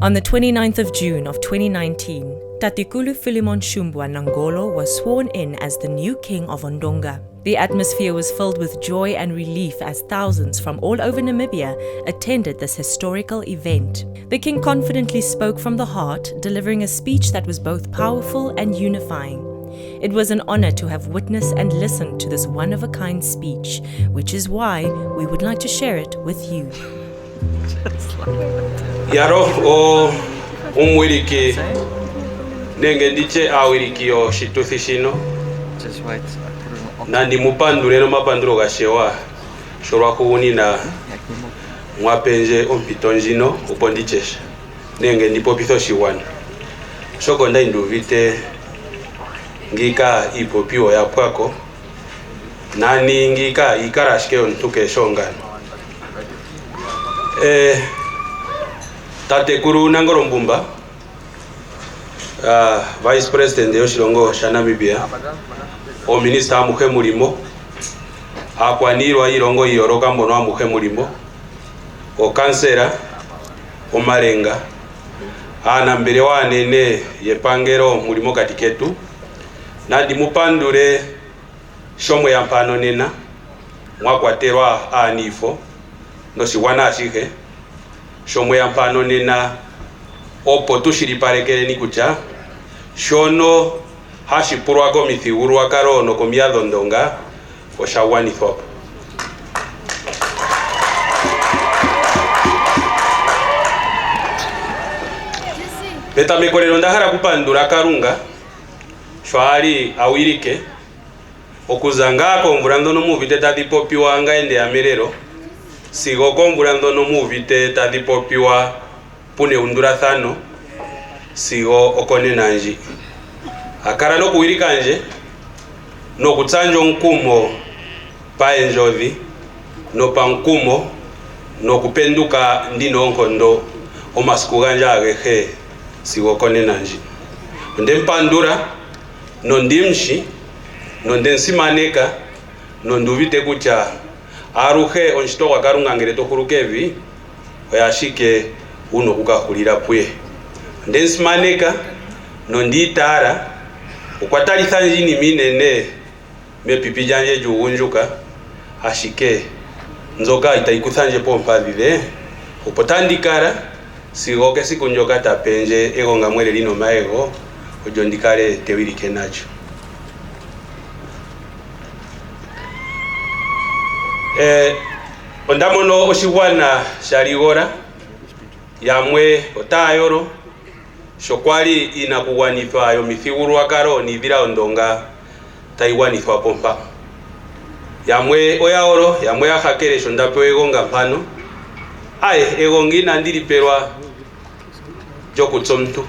On the 29th of June of 2019, Tatekulu Philemon Shumbwa Nangolo was sworn in as the new king of Ondonga. The atmosphere was filled with joy and relief as thousands from all over Namibia attended this historical event. The king confidently spoke from the heart, delivering a speech that was both powerful and unifying. It was an honor to have witnessed and listened to this one-of-a-kind speech, which is why we would like to share it with you. Yaro o umwiriki nenge ndiche awiriki o shituthi shino na ndi mupanduleno mapanduro gashewa shorwa kuunina mwapenje ompito njino upo ndichesha nenge ndipo pitho shiwana shoko nda induvite ngika ipopiwo ya pwako nani ngika ikarashike ontuke shongano Tatekulu Nangolo Mbumba, Vice President yoshilongo sha Namibia, o Minister amuhe mulimo, akwanirwa ilongo iyoroka mbono amuhe mulimo, o Kansela, o Malenga, anambele wanene yepangero mulimo katiketu, na dimupandure shomwe ya mpano nena, mwakwaterwa anifo, nosi wana ashihe, shomwe ya mpano nena opo tushiliparekele ni kucha shono hashipurwako mithigululwakalo ono komyadho Ndonga oshawanithwapo. Petamekolelo ndahala kupandula Kalunga shwali awirike okuzangako omvula ndono muvite tadhipopiwa ngaende ya melelo sigo komvula ndono muvite tadhipopiwa pune undulathano sigo okonenanji akala nokuwirikanje nokutsanja onkumo pa enjodhi nopa nkumo nokupenduka ndino onkondo omasiku ganja agehe sigo okonenanji onde mpandura nondimshi nonde nsimaneka nonduvite kucha aruhe onshito wa Kalunga ngere tohulukevi oyashike uno kukahulira pwe ndensimaneka nonditara ukwatalitha njini minene mepipi janje juunjuka ashike nzoka itaikuthanje pompadhile upotandikara sigoke siku njoka tapenje egonga mwele lino maego ojo ndikale tewilike nacho. Ondamono oshiwana shaligora yamwe otayoro shokwali inakuwanithwa yo mithigululwakalo nidhila Ondonga taiwanithwa pompa yamwe oyaoro yamwe ahakele shondapewa egonga mpano aye egongi nandilipelwa jokutsomuntu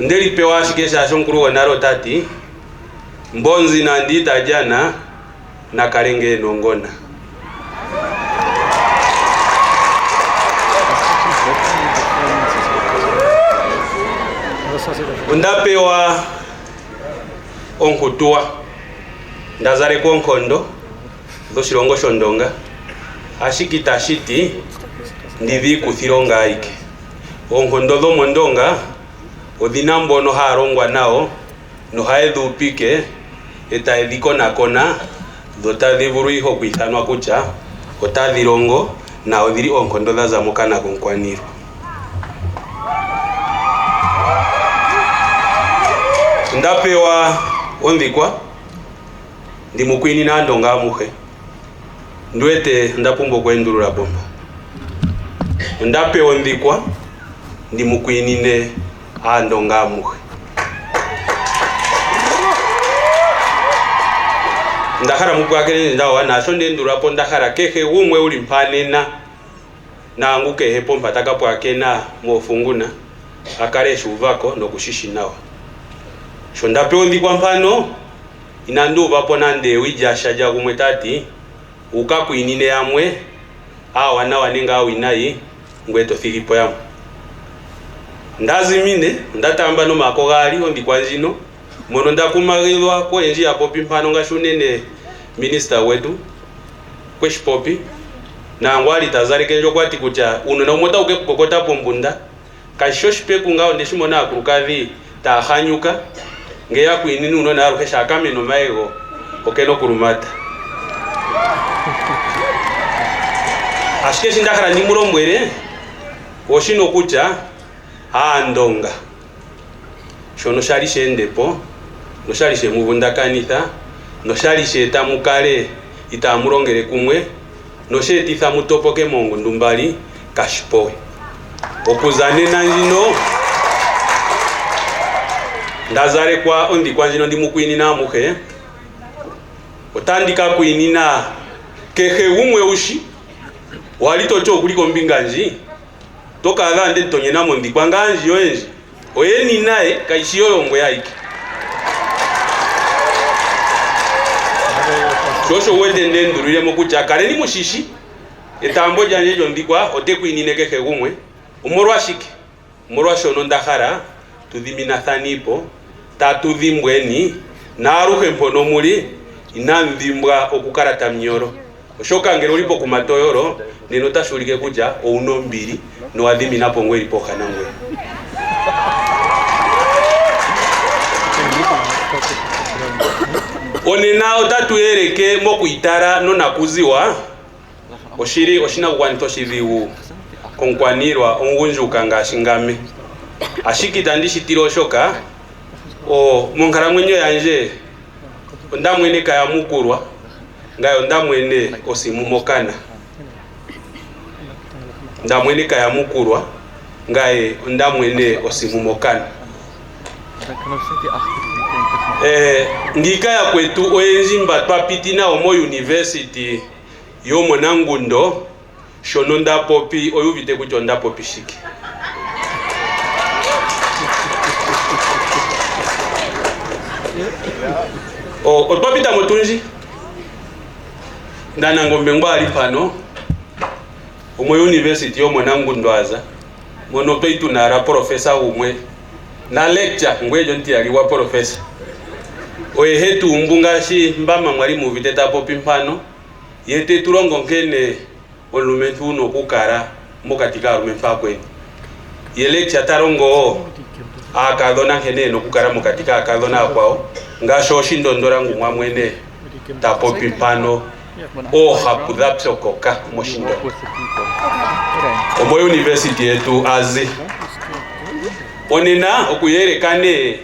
ndelipewa ashike shasho nkulu gonaro tati mbonzi nandita jana na kalenge nongona undapewa onkutua ndazare konkondo dhoshilongo shondonga ashikita shiti ndivi kuthilonga ike onkondo dhomondonga odhina mbono halongwa nao no haedhupike etaedhikonakona dhotadhivulu iho kuithanwa kucha otadhilongo na odhili onkondo dhazamukana konkwaniro. Ndapewa ondhikwa ndi mukwinina Andonga amuhe ndwete ndapumbo kwendulula bomba. Ndapewa ondhikwa ndi mukwinine Andonga amuhe ndahara mukwakele ndawa nasho ndendulapo ndahara kehe umwe uli mpanena nangu kehe pompa takapwakena mofunguna akale shuvako nokushishinawa sho ndapewa ondhikwa mpano inanduvapo nande wijasha jagumwe tati ukakwinine yamwe awana wanenga awinayi ngweto thilipo yamwe ndazimine ndatamba nomako gali ondhikwa njino mono ndakumagilwa kwenji apopi mpano ngashunene minister wetu kweshipopi na ngwali tazareke njo kwati kucha uno na umota uke kukokota pombunda kashoshi pe kungao ndeshimona akurukadhi ta hanyuka ngeya kwinini uno na arukesha akameno maego okeno kurumata ashike shindakara ndi mulombwere oshino kucha Ndonga shono shali shendepo no shali shemubunda kanitha no shali sheta mukale itamurongere kumwe no shetitha mutopoke mongo ndumbali kashipowe okuzane na njino ndazare kwa ondi kwa njino ndi mukwini na muhe otandika kwini na kehe umwe ushi walito cho kuliko mbinganji toka agande tonye na mondi kwa nganji yoenji oyeni naye kaishi yoyongwe yaiki shosho wede ndendurire mokucha kare ni mushishi etambo janje jondikwa otekwinine kehe umwe umorwa shike umorwa shono ndahara tudhimina thanipo tatudhimbweni naruhe mpono muli inandhimbwa okukarata mnyoro oshoka ngero ulipo kumatoyoro neno tashulike kuja ouno mbili no wadhimina pongwe lipo kanangwe onena otatuereke mokuitara no nakuziwa oshiri oshina kukwanito shidhiwu konkwanirwa ongunjuka ngashingame ashikita ndishitira oshoka monkalamwenyo yanje ondamwene kaya mukurwa ngayo ndamwene osimumokana ndamwene kaya mukurwa ngaye ndamwene osimumokana ngika ya kwetu oyenjimba twapitina omo university yomo nangundo shono ndapopi oyuvite kuti ndapopi shiki otwapita motunji ndanangombe ngwali pano omo university yomo nangundo aza mono peitunara professor umwe na lecture ngwejo ntiyaliwa professor oye hetu umbungashi mbama mwalimu viteta popi mpano yete turongo nkene olumentu uno kukara mokatika alumempa kweni ye lecture tarongo akadhona nkene no kukara mokatika akadhona kwao ngasho shindondora ngumwa mwene tapopi mpano hakudhapsokoka moshindo omo university yetu azi onena okuyerekane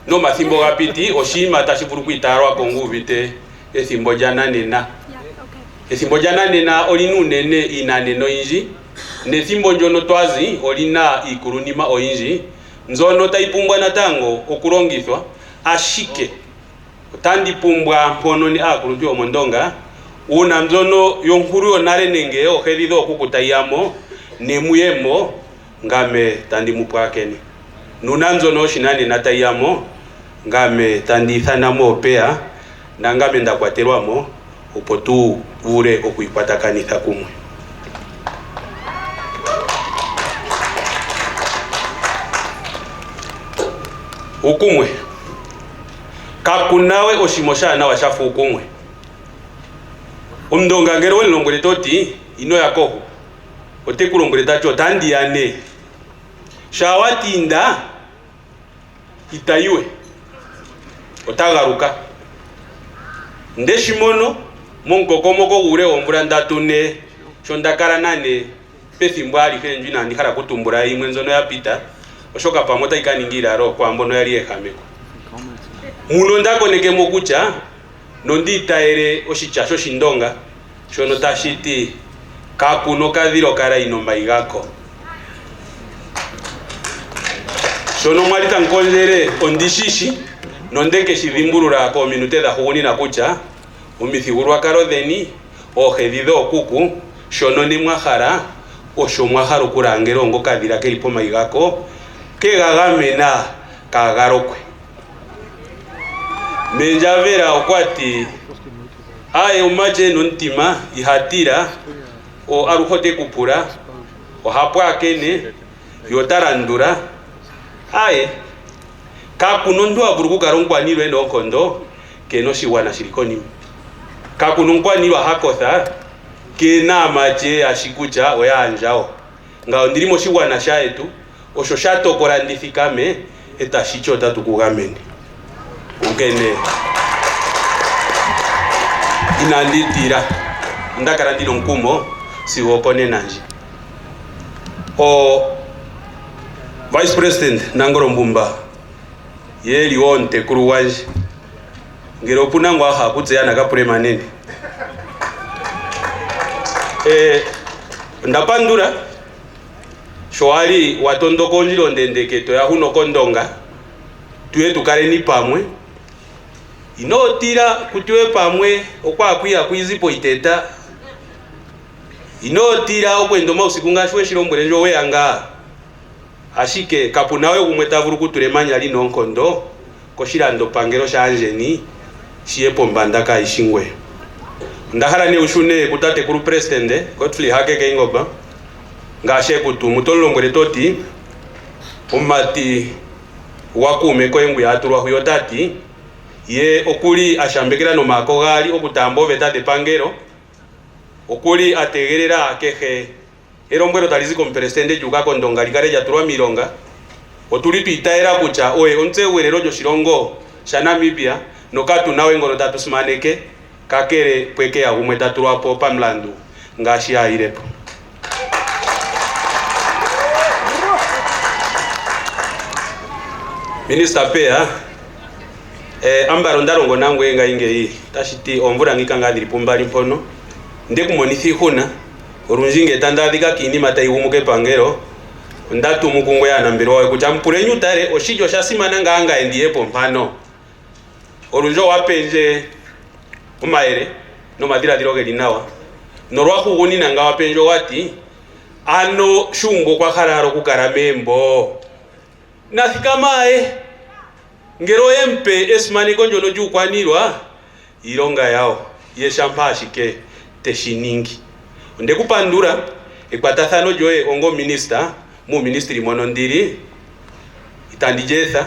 no mathimbo gapiti oshima tashivulu kwitarwa konguvite ethimbo jananena ethimbo jananena olina unene inaneno inji nethimbo njono twazi olina ikulunima oyinji nzono taipumbwa natango okulongithwa ashike otandipumbwa mpono ni akulunti omondonga una mzono yonkuru yonale nenge ohedhido okukutayamo nemuyemo ngame tandimupwakeni nuna nzono shinani natayamo ngame tandithanamo opea na ngame ndakwatelwamo opo tu vule okuikwatakanitha kumwe ukumwe kakunawe oshimosha na washafu ukumwe umndonga ngero welongole toti ino yakoho otekulongole tacho tandiyane shawatinda itaiwe otagaruka ndeshimono monkokomoko gure ombura ndatune shondakala nane pethimbo alihe njwi nandikhala kutumbula imwe nzono yapita oshoka pamota ikaningira ro kwa mbono yali ehameko muno ndakonekemo kucha nonditaere oshichasho shindonga shono tashiti kakuno kadhiro kala ino maigako shono mwalita nkonjere ondishishi nondeke shidhimbulula ko minute da hugunina kucha umithigulwakalo dheni ohedhido okuku shono ni mwahara osho mwahara okulangela ongo kadhira kelipo maigako kegagamena kagarokwe menjavera okwati aye umache nontima ihatira o aruhote kupura o hapwa kene yotarandura aye kakunondu aburuku karongwanirwe nokondo keno shiwana shilikoni kakunongwanirwa hakotha kena mache ashikucha oyanjao ngao ndirimo shiwana shaetu osho shatokora ndifikame eta shicho tatu kugameni ukene inanditira ndakara ndilo nkumo siwokone nanji o Vice President Nangolo Mbumba yeli wonte kuru wanje ngero puna ngwa hakutse yana ka permanent ndapandura shwali watondoko njilo ndendeketo ya huno kondonga tuye tukale ni pamwe inotira kutiwe pamwe okwa akwiya kwizipo iteta inotira okwendo mausiku ngashwe shilombwele njo weyanga ashike kapunawe umwetavuru kutulemanya lino nkondo koshilando pangelo shanjeni shiyepo mbandaka ishingwe ndahara ni ushune kutate kuru president Godfrey Hakeke Ingoba ngashe kutu mutolombwele toti umati wakume ko engu yaturwa huyo tati ye okuli ashambekera no mako gali okutambo vetate pangero okuli ategerera keje erombwero taliziko mperesende juga kondonga likare yaturwa milonga otuli tuitaera kucha oe ontse werero jo shirongo sha Namibia nokatu nawe ngoro tatu simaneke kakere pweke ya umwe taturwa po pamlandu ngashi airepo Minister Pea ambaro ndarongo nangwe nga ingei tashiti omvura ngikanga ndiri pumbali mpono ndekumonithi huna orunjinge tandadika kini matai umuke pangero ndatu mukungwe yana mbiro wawe kuchampure nyutare oshijo shasimana nganga endiepo mpano orunjo wapenje umaere no madira diroge linawa norwa kuguni nanga wapenjo wati ano shungo kwa hararo kukaramembo nathikamae ngero empe esmani konjo no jukwanirwa ironga yao yeshampashike teshiningi ndekupandura ekwatathano joe ongo minister mu ministry monondiri itandijetha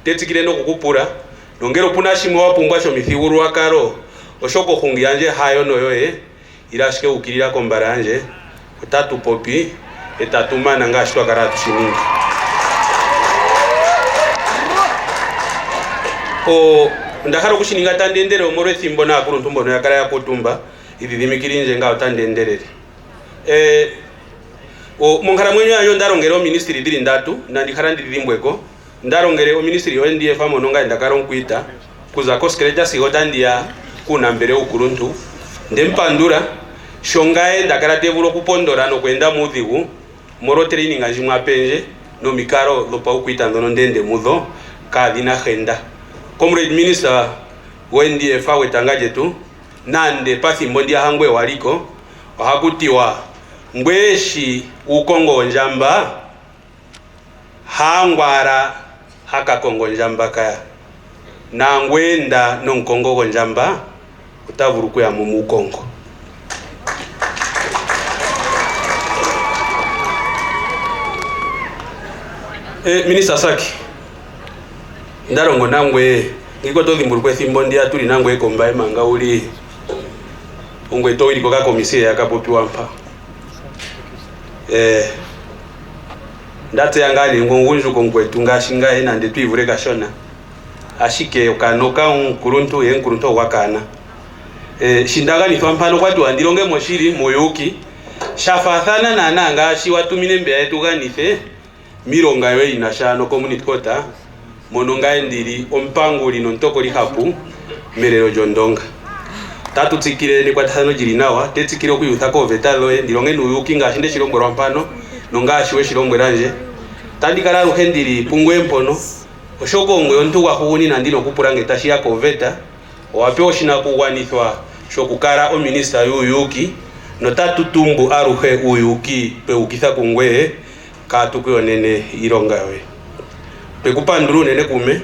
tetsikire no kukupura nongero puna shimwe wapumbwa sho mithigurwa karo oshoko hungi yanje hayo noyoe irashike ukirira kombaranje utatu popi etatumana ngashitwa karatu shiningi o ndakara kushininga tandendere omoro thimbo na kuru ntumbo yakara ya kutumba idhimikirinje nga utandenderere o mungara mwenyo ayo ndarongere o ministry diri ndatu nandikara ndirimbweko ndarongere o ministry yo NDF amononga ndakara nkuita kuza koskreja sigotandia kuna mbere ukuruntu ndempandura shongae ndakara devulo kupondora no kwenda mudhigu moro training ajimwa penje no mikaro lopa ukuita ndono ndende mudho kadina agenda Comrade Minister NDF awetangaje tu nande pathimbo ndia hangwe waliko hakutiwa ngweshi ukongo njamba hangwara hakakongo njamba kaya na ngwenda no nkongo njamba utavuruku ya mumu ukongo Minister Saki ndarongo nangwe ngiko to dhimburu thimbo ndia tuli nangwe kombae manga uli ungwe to iliko ka komisie yakapopi wampa ndate yangali ngungunju kongwetu ngashinga ena ndetu ivure kashona ashike ukanoka unkuruntu yenkuruntu wakana shindaga ni twampano kwatu andironge moshiri moyoki shafathana na nanga shi watumine mbe yetu ganife mironga yo inashano community kota mononga ndiri ompanguli no ntoko lihapu merero jondonga tatu tsikire ni kwatathano jiri nawa tetsikire kuyuthako vetalo ndironge nuyuki ngashinde shilombwe rampano nongashi we shilombwe ranje tandikala ruhendiri pungwe mpono oshoko ngwe ontu wa kuuni na ndino kupurange tashi yako veta wape oshina kuwanithwa shokukara o minister yuyuki no tatu tumbu aruhe uyuki pe ukitha kungwe katukuyo nene ironga we pekupanduru nene kume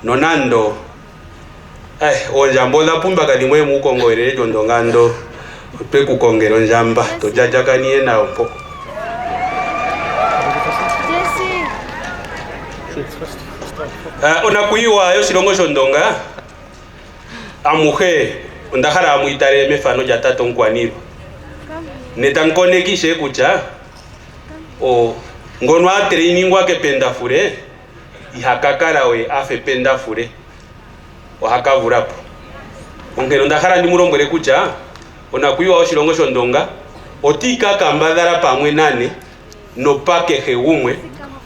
nonando onjambo la pumba kalimwe mu Kongo ere jondongando pekukongero njamba to jajakanie na ompo ona kuiwa yo silongo shondonga amuhe ndahara amuitare mefano ja tato nkwaniro netankonekishe kucha o ngono a training wake penda fure ihakakara we afe penda fure o hakavurapo ongeno ndakhala ndi mulombwere kucha onakuyiwa oshilongo shondonga otika kambadhala pamwe nane no pakehe umwe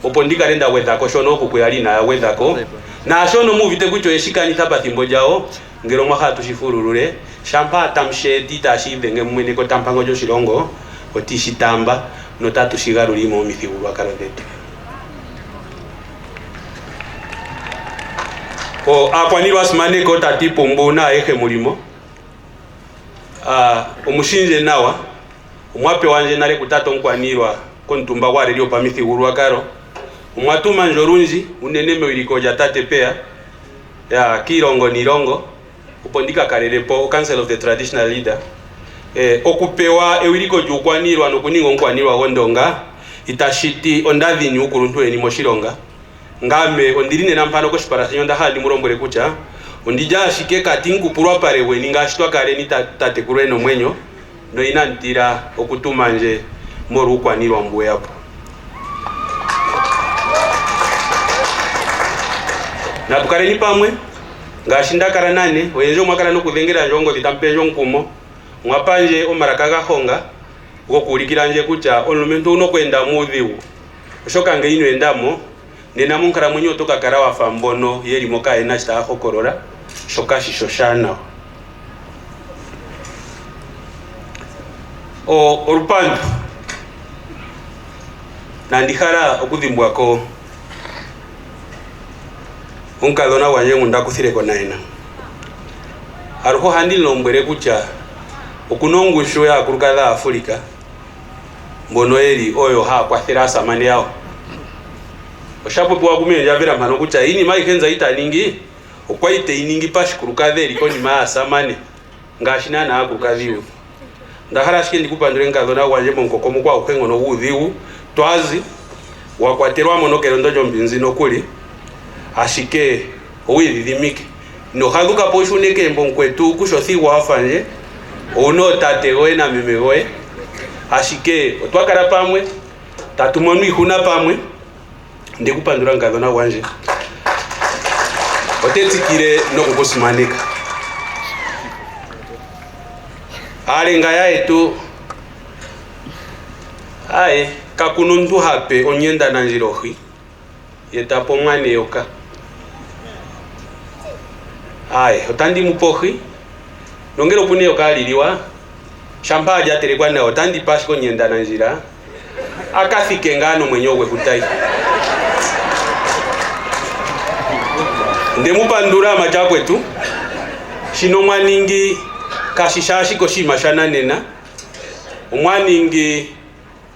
opo ndikalenda wedhako shono okukuyalina ya wedhako na shono muvite kucho eshikanitha pathimbo lyawo ngelo mwaha tushifululule shampa tamshedi tashivenge mwene ko tampango lyoshilongo otishitamba no tatushigalulimo omithigululwakalo dhetu o akwanilwa simaneko tatipumbu na ehe mulimo omushinje nawa omwape wanje nale kutato nkwanilwa kontumba gwale lyo pamithigululwakalo omwatuma njolunji uneneme wiliko lya tate pea ya kilongo nilongo opo ndikakalelepo Council of the Traditional Leader okupewa ewiliko lyukwanilwa nokuninga onkwanilwa gondonga itashiti ondadhini ukuluntu eni moshilonga ngame ondiline nampano koshiparasenyo ndahala ndimulombwele kucha ondija ashike kati nkupulwa pale weni ngashitwa kale ni tatekulu eno mwenyo no inantira okutuma nje moru ukwanilwa mbuwe yapo na tukale ni pamwe ngashindakala nane oyenje omwakala nokudhengera njongo zitampenjo nkumo mwapanje omaraka gahonga gokuulikila nje kucha olumentu unokwenda muudhigu oshoka nge ino endamo nena munkalamwenyo otokakala wafa mbono yelimo kaena chitahokolola shoka shisho shanawa olupandu nandihala okudhimbwako onkadhona wanje ngundakuthileko naena aluho handilombwele kucha okunongushu ya akulukadha Afrika mbono eli oyo hakwathela asamane yawo oshapopiwa kumenja vela mano kucha ini maikenza itaningi okwaite iningi pashikulukadha eliko nima ya asamane ngashinana akulukadhiwe ndahala shike ndikupandule nkadhona wanje monkokomo kwa ukhengo no udhigu twazi wakwatelwa monokelo ndojo mbinzi nokuli ashike owidhidhimike no hadhuka poshuneke mbonkwetu kushothigwa afanje uno tate goe na meme goe ashike otwakala pamwe tatumonu ihuna pamwe ndikupandula nkadhona wanje otetsikile nokukusimanika alenga yaetu aye kakuno ntu hape onyenda na njirohi yetapo mwane yoka aye otandi mupohi nongero pune yoka aliliwa shampa ajaterekwa na otandi pashiko nyenda na njira akafike ngano mwenyo we hutai ndemupandura amachakwetu shino mwaningi kashishashiko shimashana nena omwaningi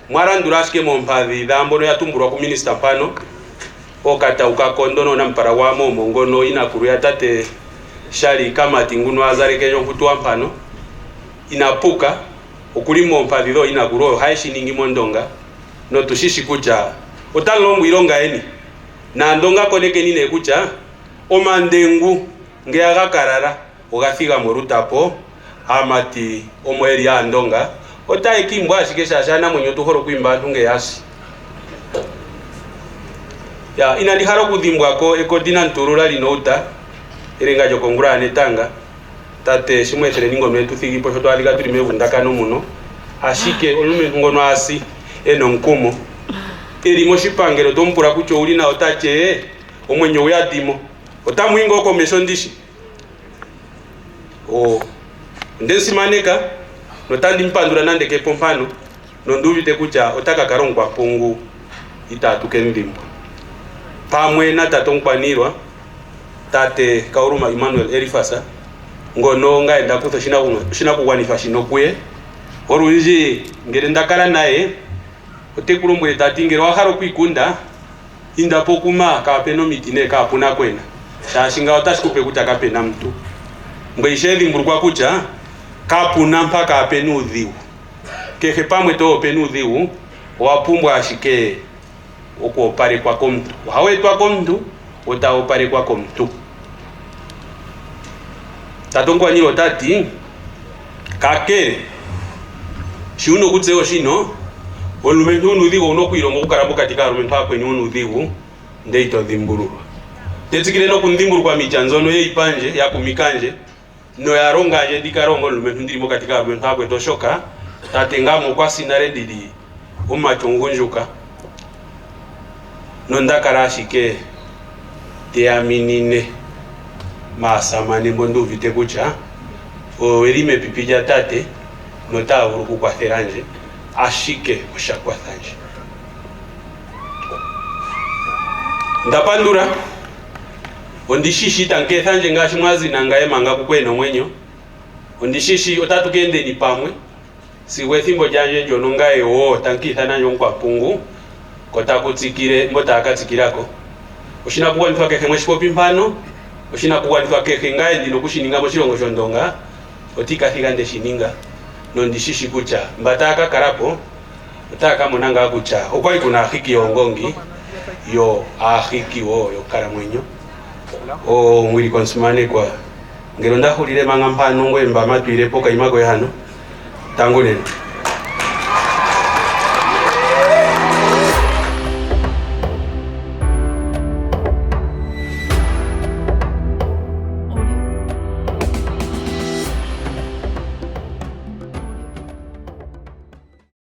mwarandura ashike momphavi dhambono yatumbulwa ku minister pano okata ukakondono na mpara wa momo ngono inakuru ya tate shali kamati nguno azarekenyo nkutuwa mpano inapuka okulimo omphavi do inakuru haishi ningi mondonga no tushishi kucha otalongo ilonga eni na ndonga koneke nine kucha omandengu ngeaga karara ogathiga morutapo amati omweli ya ndonga otaikimbwa ashike shashana mwenyo tuhoro kuimba ntunge yasi ya inandiharo kudhimbwako ekodina nturula linouta erenga jokongura netanga tate shimwethere ningono etuthigipo shoto alika tuli mevundakano muno ashike olume ngono asi eno nkumo elimo shipangelo tompura kucho uli na otache omwenyo uyadimo otamwingo komesho ndishi ndesimaneka notandi mpandura nandeke pompano nonduvite kucha otaka karongwa pungu itatuke ndimbo pamwe na tatonkwanirwa tate Kauruma Emmanuel Elifasa ngono ngaenda kutho shina kuwanifa shino kuye olunji ngere ndakala naye otekulumbwele tati ngere wahalo kwikunda indapo kuma kapeno mitine kapuna kwena shashinga otashikupe kucha kapena mtu mbweisheli mburukwa kucha kapuna mpaka apenu udhiu kehe pamwe to openu udhiu wapumbwa ashike okuopare kwa komtu wawetwa komtu otaopare kwa komtu tatongwa nyiro tati kakere shiuno kutseo shino olumentu unudhigo unokwilongo kukarambo katika alumentu akweni unudhigo ndeito dhimbulurwa tetsikile no kundhimbulurwa michanzono yeipanje ya kumikanje no yarongaje dikarongo olumentu ndirimo katika alumentu akwe toshoka tatengamo kwa sinare didi umachungunjuka no ndakarashike teaminine masamane mbondu vite kucha o erime pipija tate nota uruku kwa theranje ashike ushakwa thanje ndapandura ondishishi tanke thanje ngashi mwazi nangaye manga kukweno mwenyo ondishishi otatu kende ni pamwe siwe thimbo janje njono ngaye wo tankitha nanyo kwa pungu kota kutsikire mbota akatsikirako ushina kuwa nitwa keke mweshipo pimpano ushina kuwa nitwa keke ngaye ndino kushininga mochilongo shondonga otika thigande shininga nondishishi kucha mbataka karapo utaka monanga kucha okwai kuna ahiki ongongi yo ahiki wo yo karamwenyo o ngwiri konsumane kwa ngero ndahulire manga mpano ngwe mba matwire poka imako hano tangu nene